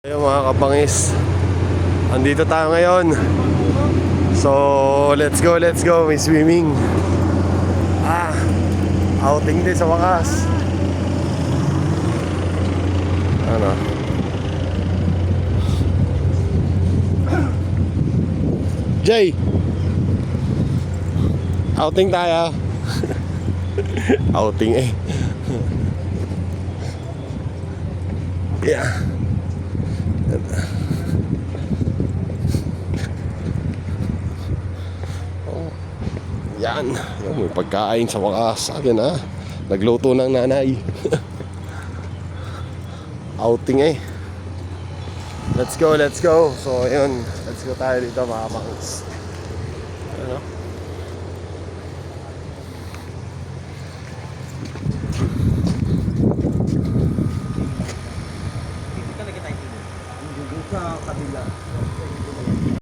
Ayun mga kapangis, andito tayo ngayon. So, let's go, may swimming. Outing din sa wakas. Ano? Jay! Outing tayo. Outing eh. Yeah. Yan, may pagkain sa wakas. Akin ha, nagluto ng nanay. Outing eh. Let's go. So ayun, let's go tayo dito mga kapangis. Ano? Dito talaga tayo dito. Sa kabila.